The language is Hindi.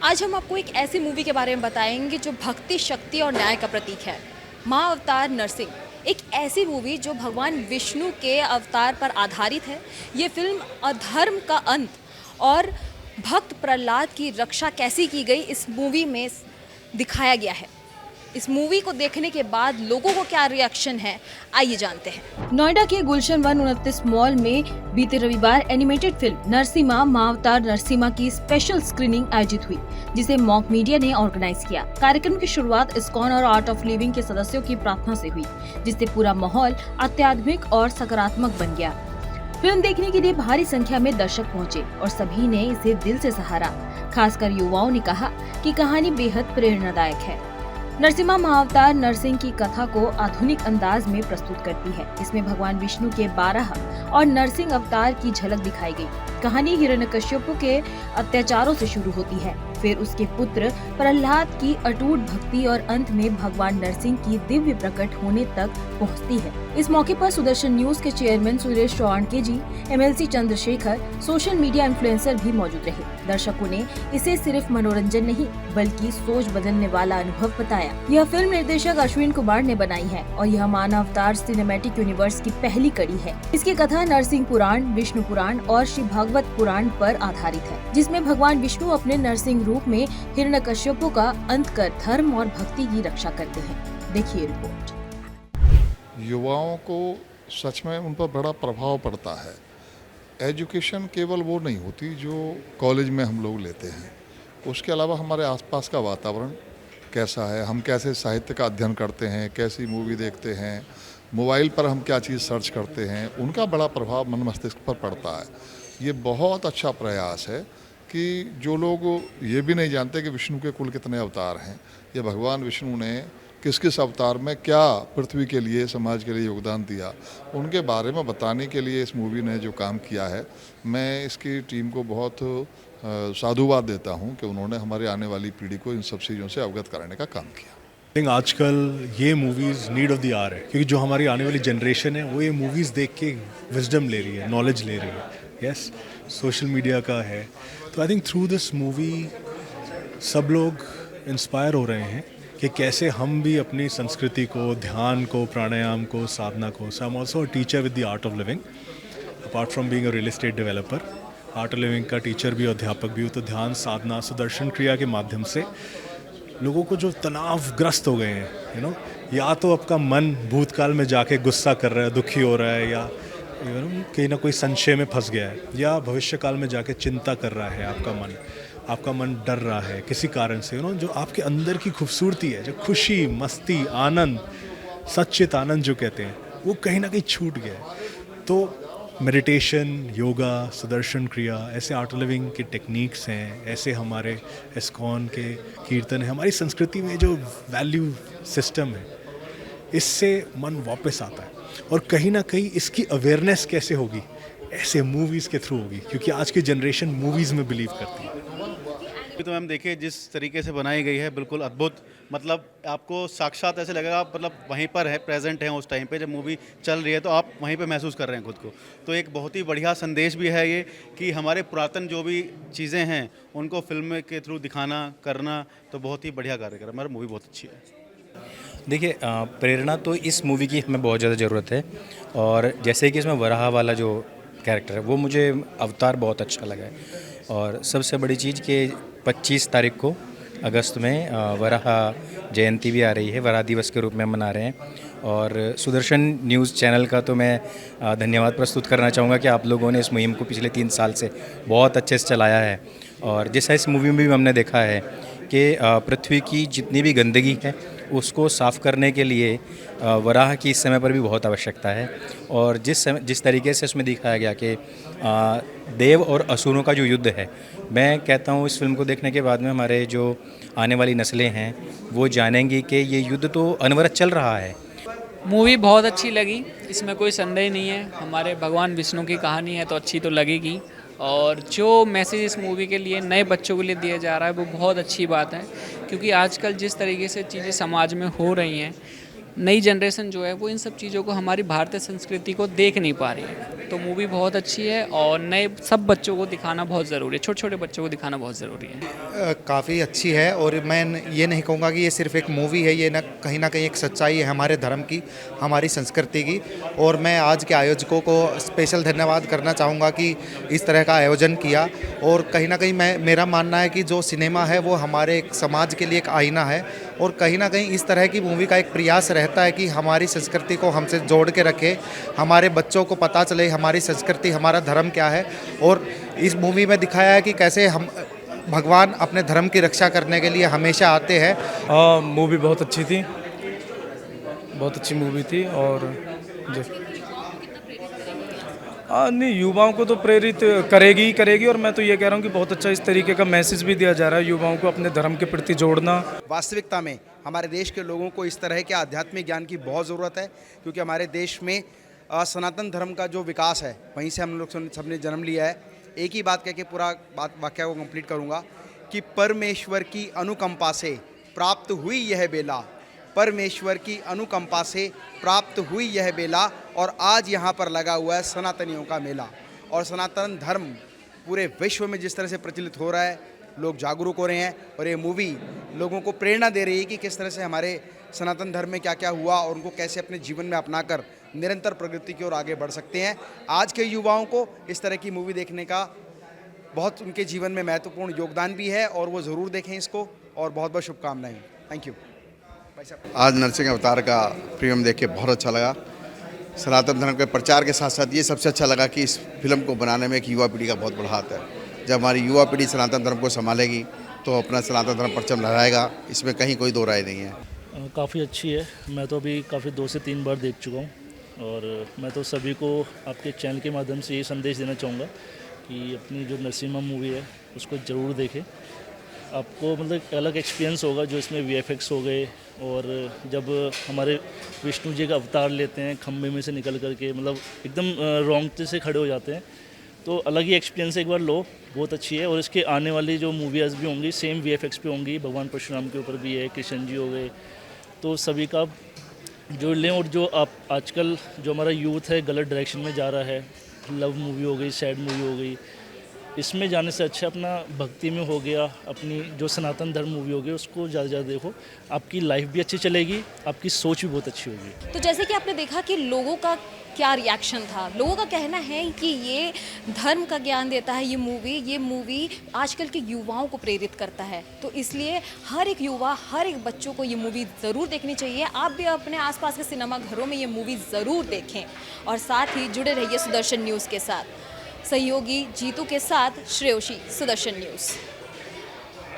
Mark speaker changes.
Speaker 1: आज हम आपको एक ऐसी मूवी के बारे में बताएंगे जो भक्ति, शक्ति और न्याय का प्रतीक है। माँ अवतार नरसिंह, एक ऐसी मूवी जो भगवान विष्णु के अवतार पर आधारित है। ये फिल्म अधर्म का अंत और भक्त प्रहलाद की रक्षा कैसी की गई इस मूवी में दिखाया गया है। इस मूवी को देखने के बाद लोगों को क्या रिएक्शन है, आइए जानते हैं। नोएडा के गुलशन 129 मॉल में बीते रविवार एनिमेटेड फिल्म नरसिम्हा माँ अवतार नरसिम्हा की स्पेशल स्क्रीनिंग आयोजित हुई, जिसे मॉक मीडिया ने ऑर्गेनाइज किया। कार्यक्रम की शुरुआत इस्कॉन और आर्ट ऑफ लिविंग के सदस्यों की प्रार्थना से हुई, जिससे पूरा माहौल आध्यात्मिक और सकारात्मक बन गया। फिल्म देखने के लिए भारी संख्या में दर्शक पहुंचे और सभी ने इसे दिल से सहारा। खासकर युवाओं ने कहा कि कहानी बेहद प्रेरणादायक है। नरसिम्हा महाअवतार नरसिंह की कथा को आधुनिक अंदाज में प्रस्तुत करती है। इसमें भगवान विष्णु के 12 और नरसिंह अवतार की झलक दिखाई गई। कहानी हिरण्यकश्यप के अत्याचारों से शुरू होती है, फिर उसके पुत्र प्रहलाद की अटूट भक्ति और अंत में भगवान नरसिंह की दिव्य प्रकट होने तक पहुंचती है। इस मौके पर सुदर्शन न्यूज के चेयरमैन सुरेश चौहान के जी, MLC Chandrashekhar, social media influencer भी मौजूद रहे। दर्शकों ने इसे सिर्फ मनोरंजन नहीं बल्कि सोच बदलने वाला अनुभव बताया। यह फिल्म निर्देशक अश्विन कुमार ने बनाई है और यह मानव अवतार सिनेमैटिक यूनिवर्स की पहली कड़ी है। इसकी कथा नरसिंह पुराण, विष्णु पुराण और श्री भागवत पुराण पर आधारित है, जिसमें भगवान विष्णु अपने नरसिंह रूप में हिरण्यकश्यपों का अंत कर धर्म और भक्ति की रक्षा करते हैं। देखिए रिपोर्ट।
Speaker 2: युवाओं को सच में उन पर बड़ा प्रभाव पड़ता है। एजुकेशन केवल वो नहीं होती जो कॉलेज में हम लोग लेते हैं, उसके अलावा हमारे आसपास का वातावरण कैसा है, हम कैसे साहित्य का अध्ययन करते हैं, कैसी मूवी देखते हैं, मोबाइल पर हम क्या चीज़ सर्च करते हैं, उनका बड़ा प्रभाव मन मस्तिष्क पर पड़ता है। ये बहुत अच्छा प्रयास है कि जो लोग ये भी नहीं जानते कि विष्णु के कुल कितने अवतार हैं, ये भगवान विष्णु ने किस किस अवतार में क्या पृथ्वी के लिए, समाज के लिए योगदान दिया, उनके बारे में बताने के लिए इस मूवी ने जो काम किया है, मैं इसकी टीम को बहुत साधुवाद देता हूं कि उन्होंने हमारे आने वाली पीढ़ी को इन सब चीज़ों से अवगत कराने का काम किया।
Speaker 3: आई थिंक आजकल ये movies need of the hour है, क्योंकि जो हमारी आने वाली जनरेशन है वो ये मूवीज़ देख के विजडम ले रही है, नॉलेज ले रही है। यस, सोशल मीडिया का है, तो I think through this movie सब लोग इंस्पायर हो रहे हैं कि कैसे हम भी अपनी संस्कृति को, ध्यान को, प्राणायाम को, साधना को। So I am also a teacher with the art of living, apart from being a real estate developer. Art of living का टीचर भी, अध्यापक भी हूँ। तो ध्यान, साधना, सुदर्शन क्रिया के माध्यम से लोगों को जो तनावग्रस्त हो गए हैं, या तो आपका मन भूतकाल में जाके गुस्सा कर रहा है, दुखी हो रहा है, या कहीं ना कोई संशय में फंस गया है, या भविष्य काल में जाके चिंता कर रहा है, आपका मन डर रहा है किसी कारण से, जो आपके अंदर की खूबसूरती है, जो खुशी, मस्ती, आनंद, सच्चित आनंद जो कहते हैं, वो कहीं ना कहीं छूट गया है। तो मेडिटेशन, योगा, सुदर्शन क्रिया, ऐसे आर्ट ऑफ लिविंग के टेक्निक्स हैं, ऐसे हमारे इस्कॉन के कीर्तन है, हमारी संस्कृति में जो वैल्यू सिस्टम है, इससे मन वापस आता है। और कहीं ना कहीं इसकी अवेयरनेस कैसे होगी? ऐसे मूवीज़ के थ्रू होगी, क्योंकि आज की जनरेशन मूवीज़ में बिलीव करती है।
Speaker 4: तो मैम देखिए, जिस तरीके से बनाई गई है, बिल्कुल अद्भुत। मतलब आपको साक्षात ऐसे लगेगा आप मतलब वहीं पर है, प्रेजेंट हैं उस टाइम पे जब मूवी चल रही है, तो आप वहीं पे महसूस कर रहे हैं खुद को। तो एक बहुत ही बढ़िया संदेश भी है ये कि हमारे पुरातन जो भी चीज़ें हैं उनको फिल्म के थ्रू दिखाना, करना, तो बहुत ही बढ़िया कार्यक्रम है। मूवी बहुत अच्छी है।
Speaker 5: देखिए, प्रेरणा तो इस मूवी की हमें बहुत ज़्यादा ज़रूरत है। और जैसे कि इसमें वराह वाला जो कैरेक्टर है वो मुझे अवतार बहुत अच्छा लगा है। और सबसे बड़ी चीज़ कि 25 तारीख को अगस्त में वराह जयंती भी आ रही है, वराह दिवस के रूप में मना रहे हैं। और सुदर्शन न्यूज़ चैनल का तो मैं धन्यवाद प्रस्तुत करना चाहूँगा कि आप लोगों ने इस मुहिम को पिछले 3 साल से बहुत अच्छे से चलाया है। और जैसा इस मूवी में भी हमने देखा है कि पृथ्वी की जितनी भी गंदगी है उसको साफ़ करने के लिए वराह की इस समय पर भी बहुत आवश्यकता है। और जिस तरीके से उसमें दिखाया गया कि देव और असुरों का जो युद्ध है, मैं कहता हूँ इस फिल्म को देखने के बाद में हमारे जो आने वाली नस्लें हैं वो जानेंगी कि ये युद्ध तो अनवरत चल रहा है।
Speaker 6: मूवी बहुत अच्छी लगी, इसमें कोई संदेह नहीं है। हमारे भगवान विष्णु की कहानी है तो अच्छी तो लगेगी। और जो मैसेज इस मूवी के लिए नए बच्चों के लिए दिया जा रहा है वो बहुत अच्छी बात है, क्योंकि आजकल जिस तरीके से चीज़ें समाज में हो रही हैं नई जनरेशन जो है वो इन सब चीज़ों को, हमारी भारतीय संस्कृति को देख नहीं पा रही है। तो मूवी बहुत अच्छी है और नए सब बच्चों को दिखाना बहुत ज़रूरी है, छोटे छोटे बच्चों को दिखाना बहुत ज़रूरी है।
Speaker 7: काफ़ी अच्छी है और मैं ये नहीं कहूँगा कि ये सिर्फ एक मूवी है, ये ना कहीं एक सच्चाई है हमारे धर्म की, हमारी संस्कृति की। और मैं आज के आयोजकों को स्पेशल धन्यवाद करना चाहूँगा कि इस तरह का आयोजन किया। और कहीं ना कहीं मेरा मानना है कि जो सिनेमा है वो हमारे एक समाज के लिए एक आईना है, और कहीं ना कहीं इस तरह की मूवी का एक प्रयास रहता है कि हमारी संस्कृति को हमसे जोड़ के रखे, हमारे बच्चों को पता चले हमारी संस्कृति, हमारा धर्म क्या है। और इस मूवी में दिखाया है कि कैसे हम भगवान अपने धर्म की रक्षा करने के लिए हमेशा आते हैं।
Speaker 8: मूवी बहुत अच्छी थी, बहुत अच्छी मूवी थी। और जो नहीं, युवाओं को तो प्रेरित करेगी ही करेगी। और मैं तो ये कह रहा हूँ कि बहुत अच्छा इस तरीके का मैसेज भी दिया जा रहा है युवाओं को अपने धर्म के प्रति जोड़ना।
Speaker 9: वास्तविकता में हमारे देश के लोगों को इस तरह के आध्यात्मिक ज्ञान की बहुत ज़रूरत है, क्योंकि हमारे देश में सनातन धर्म का जो विकास है वहीं से हम लोग सबने जन्म लिया है। एक ही बात कह के पूरा वाक्य को कंप्लीट करूँगा कि परमेश्वर की अनुकंपा से प्राप्त हुई यह बेला, परमेश्वर की अनुकंपा से प्राप्त हुई यह बेला। और आज यहाँ पर लगा हुआ है सनातनियों का मेला। और सनातन धर्म पूरे विश्व में जिस तरह से प्रचलित हो रहा है, लोग जागरूक हो रहे हैं। और ये मूवी लोगों को प्रेरणा दे रही है कि किस तरह से हमारे सनातन धर्म में क्या क्या हुआ और उनको कैसे अपने जीवन में अपनाकर निरंतर प्रगति की ओर आगे बढ़ सकते हैं। आज के युवाओं को इस तरह की मूवी देखने का बहुत उनके जीवन में महत्वपूर्ण योगदान भी है, और वो ज़रूर देखें इसको। और बहुत बहुत शुभकामनाएं। Thank you.
Speaker 10: आज नरसिंह अवतार का फिल्म देख के बहुत अच्छा लगा। सनातन धर्म के प्रचार के साथ साथ ये सबसे अच्छा लगा कि इस फिल्म को बनाने में एक युवा पीढ़ी का बहुत बड़ा हाथ है। जब हमारी युवा पीढ़ी सनातन धर्म को संभालेगी तो अपना सनातन धर्म परचम लहराएगा, इसमें कहीं कोई दो राय नहीं है।
Speaker 11: काफ़ी अच्छी है। मैं तो अभी काफ़ी 2 से 3 बार देख चुका हूँ, और मैं तो सभी को आपके चैनल के माध्यम से ये संदेश देना चाहूँगा कि अपनी जो नरसिम्हा मूवी है उसको ज़रूर देखें। आपको मतलब एक अलग एक्सपीरियंस होगा जो इसमें VFX हो गए, और जब हमारे विष्णु जी का अवतार लेते हैं खम्भे में से निकल करके, मतलब एकदम रोंगटे से खड़े हो जाते हैं, तो अलग ही एक्सपीरियंस एक बार लो। बहुत अच्छी है। और इसके आने वाली जो मूवीज़ भी होंगी सेम VFX पे होंगी। भगवान परशुराम के ऊपर भी है, कृष्ण जी हो गए, तो सभी का जोड़ लें। और जो आप आजकल जो हमारा यूथ है गलत डायरेक्शन में जा रहा है, लव मूवी हो गई, सैड मूवी हो गई, इसमें जाने से अच्छा अपना भक्ति में हो गया, अपनी जो सनातन धर्म मूवी होगी उसको ज़्यादा ज़्यादा देखो। आपकी लाइफ भी अच्छी चलेगी, आपकी सोच भी बहुत अच्छी होगी।
Speaker 1: तो जैसे कि आपने देखा कि लोगों का क्या रिएक्शन था। लोगों का कहना है कि ये धर्म का ज्ञान देता है, ये मूवी आजकल के युवाओं को प्रेरित करता है। तो इसलिए हर एक युवा, हर एक बच्चों को ये मूवी ज़रूर देखनी चाहिए। आप भी अपने आसपास के सिनेमा घरों में ये मूवी ज़रूर देखें, और साथ ही जुड़े रहिए सुदर्शन न्यूज़ के साथ। सहयोगी जीतू के साथ श्रेयोशी, सुदर्शन न्यूज़।